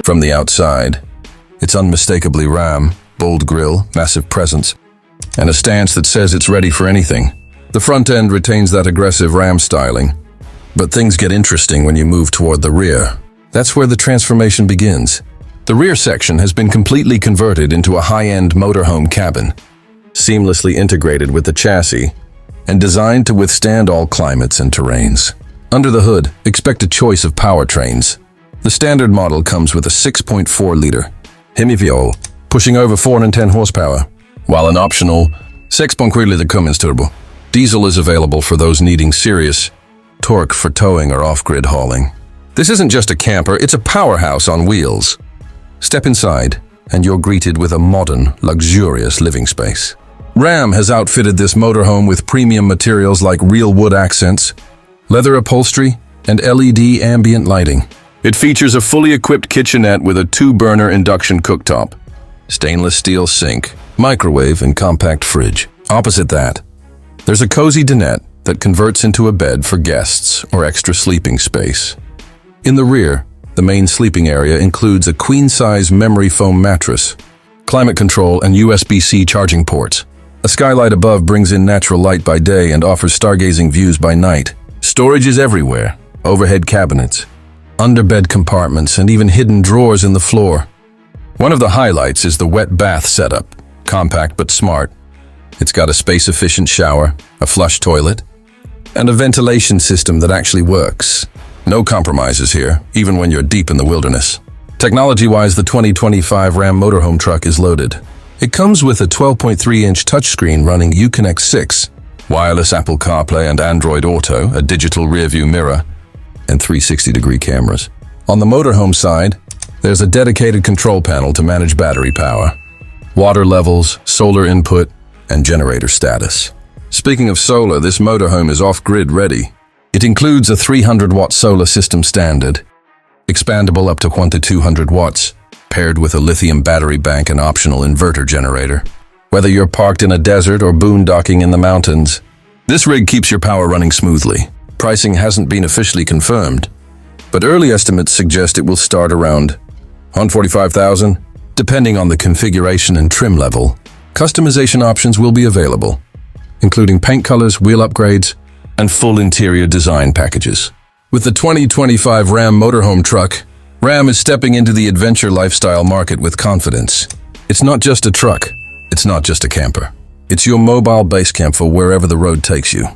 From the outside, it's unmistakably Ram, bold grille, massive presence, and a stance that says it's ready for anything. The front end retains that aggressive Ram styling, but things get interesting when you move toward the rear. That's where the transformation begins. The rear section has been completely converted into a high-end motorhome cabin, seamlessly integrated with the chassis and designed to withstand all climates and terrains. Under the hood, expect a choice of powertrains. The standard model comes with a 6.4-liter HEMI V8, pushing over 410 horsepower, while an optional 6.3-liter Cummins turbo diesel is available for those needing serious torque for towing or off-grid hauling. This isn't just a camper, it's a powerhouse on wheels. Step inside, and you're greeted with a modern, luxurious living space. Ram has outfitted this motorhome with premium materials like real wood accents, leather upholstery, and LED ambient lighting. It features a fully equipped kitchenette with a 2-burner induction cooktop, stainless steel sink, microwave, and compact fridge. Opposite that, there's a cozy dinette that converts into a bed for guests or extra sleeping space. In the rear, the main sleeping area includes a queen-size memory foam mattress, climate control, and USB-C charging ports. A skylight above brings in natural light by day and offers stargazing views by night. Storage is everywhere: overhead cabinets, underbed compartments, and even hidden drawers in the floor. One of the highlights is the wet bath setup, compact but smart. It's got a space-efficient shower, a flush toilet, and a ventilation system that actually works. No compromises here, even when you're deep in the wilderness. Technology-wise, the 2025 Ram Motorhome Truck is loaded. It comes with a 12.3-inch touchscreen running Uconnect 6, wireless Apple CarPlay and Android Auto, a digital rearview mirror, and 360-degree cameras. On the motorhome side, there's a dedicated control panel to manage battery power, water levels, solar input, and generator status. Speaking of solar, this motorhome is off-grid ready. It includes a 300-watt solar system standard, expandable up to 200 watts, paired with a lithium battery bank and optional inverter generator. Whether you're parked in a desert or boondocking in the mountains, this rig keeps your power running smoothly. Pricing hasn't been officially confirmed, but early estimates suggest it will start around $145,000, depending on the configuration and trim level. Customization options will be available, including paint colors, wheel upgrades, and full interior design packages. With the 2025 Ram Motorhome Truck, Ram is stepping into the adventure lifestyle market with confidence. It's not just a truck, it's not just a camper. It's your mobile base camp for wherever the road takes you.